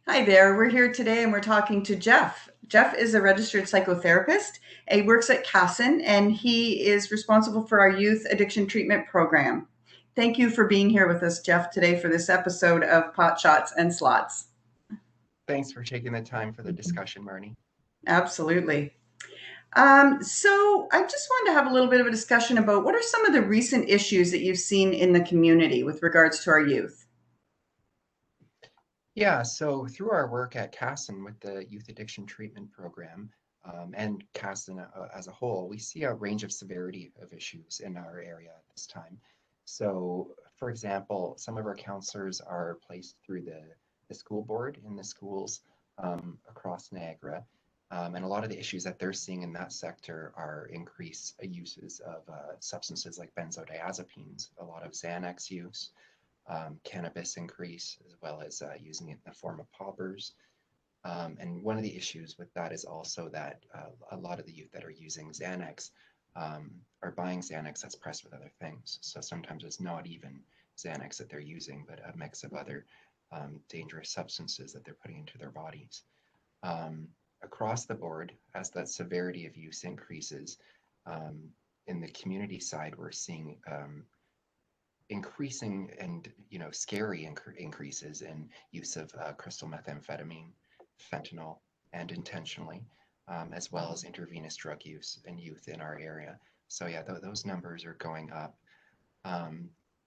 Hi there. We're here today and we're talking to Jeff. Jeff is a registered psychotherapist. He works at Cason and he is responsible for our youth addiction treatment program. Thank you for being here with us, Jeff, today for this episode of Pot Shots and Slots. Thanks for taking the time for the discussion, Marnie. Absolutely. So I just wanted to have a little bit of a discussion about what are some of the recent issues that you've seen in the community with regards to our youth? Yeah, so through our work at Cason with the Youth Addiction Treatment Program and Cason as a whole, we see a range of severity of issues in our area at this time. So, for example, some of our counselors are placed through the school board in the schools across Niagara. And a lot of the issues that they're seeing in that sector are increased uses of substances like benzodiazepines, a lot of Xanax use, cannabis increase, as well as using it in the form of poppers. And one of the issues with that is also that a lot of the youth that are using Xanax are buying Xanax that's pressed with other things. So sometimes it's not even Xanax that they're using, but a mix of other dangerous substances that they're putting into their bodies. Across the board, as that severity of use increases, in the community side, we're seeing increasing and scary increases in use of crystal methamphetamine, fentanyl, and intentionally, as well as intravenous drug use in youth in our area. So yeah, those numbers are going up.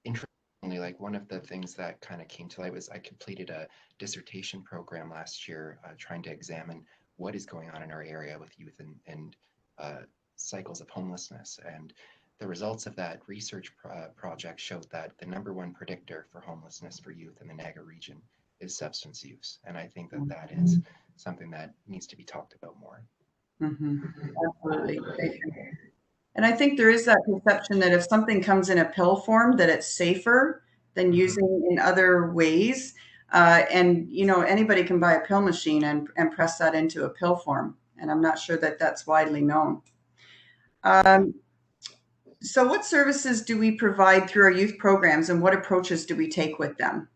Interestingly, like one of the things that kind of came to light was I completed a dissertation program last year trying to examine what is going on in our area with youth and cycles of homelessness. And the results of that research project showed that the number one predictor for homelessness for youth in the Niagara region is substance use. And I think that that is something that needs to be talked about more. Mm-hmm. Absolutely. And I think there is that perception that if something comes in a pill form, that it's safer than Mm-hmm. using in other ways. And anybody can buy a pill machine and press that into a pill form. And I'm not sure that that's widely known. Um, so, what services do we provide through our youth programs, and what approaches do we take with them?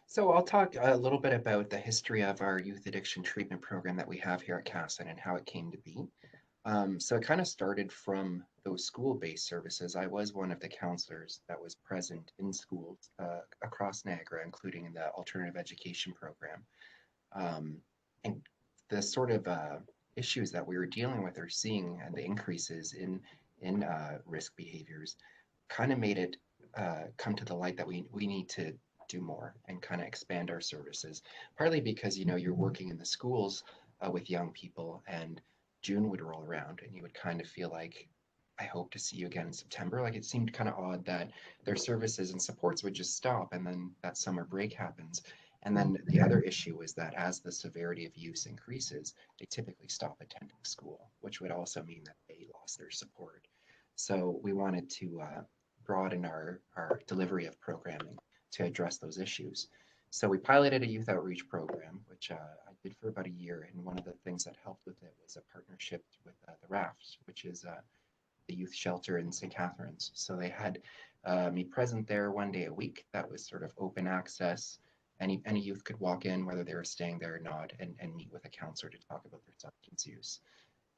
So I'll talk a little bit about the history of our youth addiction treatment program that we have here at Cason and how it came to be. So it kind of started from those school-based services. I was one of the counselors that was present in schools across Niagara, including in the alternative education program. Um, and the sort of issues that we were dealing with or seeing and the increases in risk behaviors kind of made it come to the light that we need to do more and kind of expand our services. Partly because you're working in the schools with young people, and June would roll around, and you would kind of feel like, I hope to see you again in September. Like it seemed kind of odd that their services and supports would just stop, and then that summer break happens. And then the other issue is that as the severity of use increases, they typically stop attending school, which would also mean that they lost their support. So we wanted to broaden our delivery of programming to address those issues. So we piloted a youth outreach program, which I did for about a year. And one of the things that helped with it was a partnership with the Raft, which is the youth shelter in St. Catharines. So they had me present there one day a week. That was sort of open access. Any youth could walk in, whether they were staying there or not, and meet with a counselor to talk about their substance use.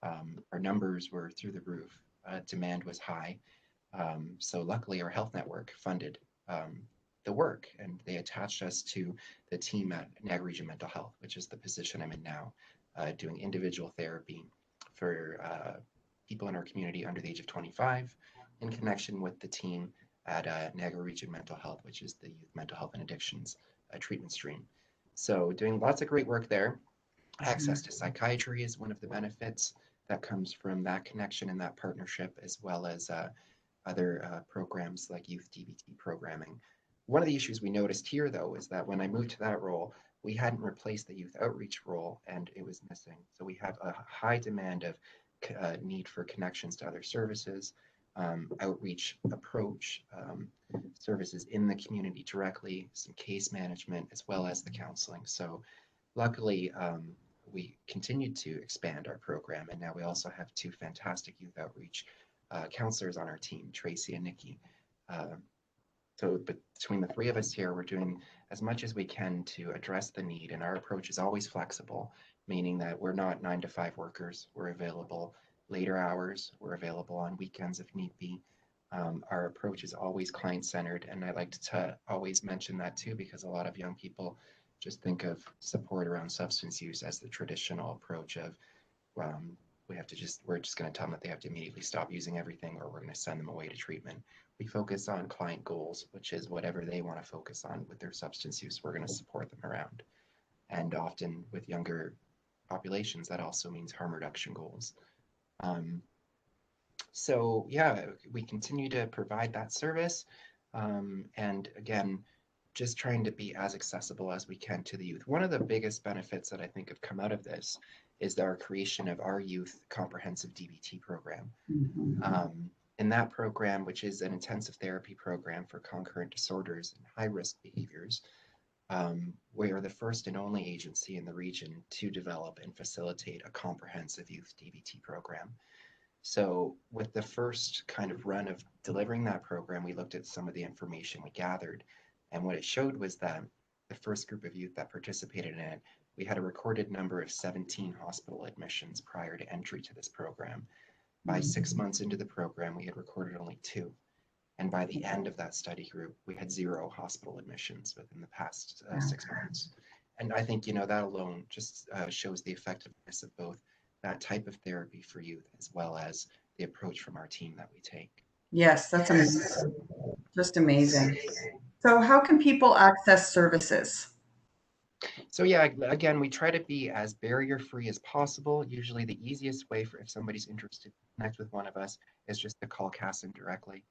Our numbers were through the roof. Demand was high. So luckily, our health network funded the work, and they attached us to the team at Niagara Region Mental Health, which is the position I'm in now, doing individual therapy for people in our community under the age of 25, in connection with the team at Niagara Region Mental Health, which is the Youth Mental Health and Addictions treatment stream. So doing lots of great work there. Access to psychiatry is one of the benefits that comes from that connection and that partnership, as well as other programs like youth DBT programming. One of the issues we noticed here, though, is that when I moved to that role, we hadn't replaced the youth outreach role, and it was missing. So we have a high demand of need for connections to other services, outreach approach, services in the community directly, some case management, as well as the counseling. So luckily, we continued to expand our program, and now we also have two fantastic youth outreach counselors on our team, Tracy and Nikki. So between the three of us here, we're doing as much as we can to address the need, and our approach is always flexible, meaning that we're not 9 to 5 workers. We're available later hours. We're available on weekends if need be. Our approach is always client-centered, and I like to always mention that too, because a lot of young people just think of support around substance use as the traditional approach of um, we're just going to tell them that they have to immediately stop using everything, or we're going to send them away to treatment. We focus on client goals, which is whatever they want to focus on with their substance use, we're going to support them around. And often with younger populations, that also means harm reduction goals. Um, so yeah, we continue to provide that service. And again, just trying to be as accessible as we can to the youth. One of the biggest benefits that I think have come out of this is our creation of our youth comprehensive DBT program. Mhm. In that program, which is an intensive therapy program for concurrent disorders and high risk behaviors, we are the first and only agency in the region to develop and facilitate a comprehensive youth DBT program. So, with the first kind of run of delivering that program, we looked at some of the information we gathered. And what it showed was that the first group of youth that participated in it, we had a recorded number of 17 hospital admissions prior to entry to this program. By 6 months into the program, we had recorded only two. And by the end of that study group, we had zero hospital admissions within the past Yeah. 6 months. And I think, that alone just shows the effectiveness of both that type of therapy for youth as well as the approach from our team that we take. Yes, that's amazing. Just amazing. So, how can people access services? So yeah, again, we try to be as barrier free as possible. Usually the easiest way for if somebody's interested to connect with one of us is just to call Cason directly.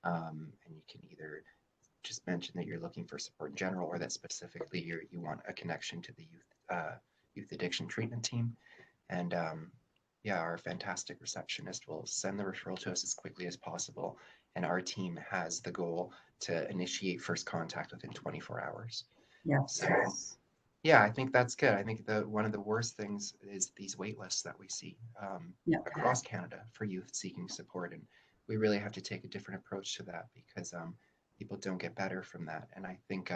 And you can either just mention that you're looking for support in general, or that specifically you want a connection to the youth addiction treatment team. And yeah, our fantastic receptionist will send the referral to us as quickly as possible. And our team has the goal to initiate first contact within 24 hours. Yes. So yeah, I think that's good. I think one of the worst things is these wait lists that we see Yeah. across Canada for youth seeking support, and we really have to take a different approach to that because people don't get better from that. And I think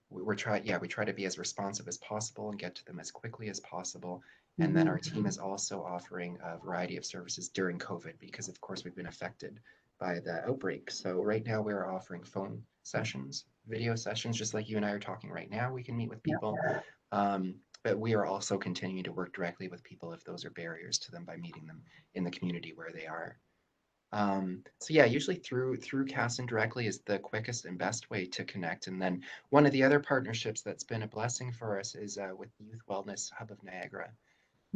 we try to be as responsive as possible and get to them as quickly as possible. And then our Mhm. team is also offering a variety of services during COVID because, of course, we've been affected by the outbreak. So right now we're offering phone sessions, video sessions, just like you and I are talking right now. We can meet with Yeah. people. But we are also continuing to work directly with people if those are barriers to them by meeting them in the community where they are. So yeah, usually through Cason directly is the quickest and best way to connect. And then one of the other partnerships that's been a blessing for us is with the Youth Wellness Hub of Niagara.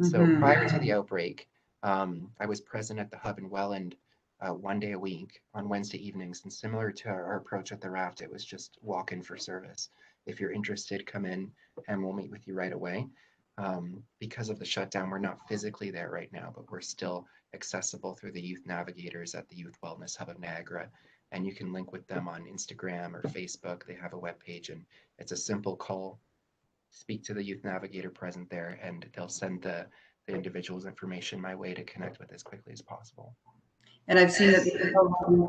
So Mhm. prior to the outbreak, I was present at the hub in Welland 1 day a week on Wednesday evenings. And similar to our approach at the Raft, it was just walk in for service. If you're interested, come in and we'll meet with you right away. Because of the shutdown, we're not physically there right now, but we're still accessible through the youth navigators at the Youth Wellness Hub of Niagara. And you can link with them on Instagram or Facebook. They have a webpage, and it's a simple call. Speak to the youth navigator present there, and they'll send the individual's information my way to connect with as quickly as possible. And I've seen that they have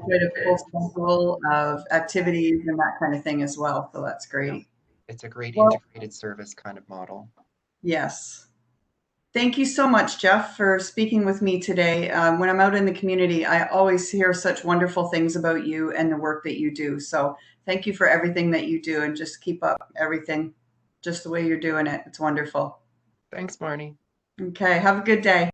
quite a full schedule of activities and that kind of thing as well. So that's Yeah, great. it's a great Well, integrated service kind of model. yes. Thank you so much, Jeff, for speaking with me today. When I'm out in the community, I always hear such wonderful things about you and the work that you do. So thank you for everything that you do and just keep up everything just the way you're doing it. It's wonderful. Thanks, Marnie. Okay. Have a good day.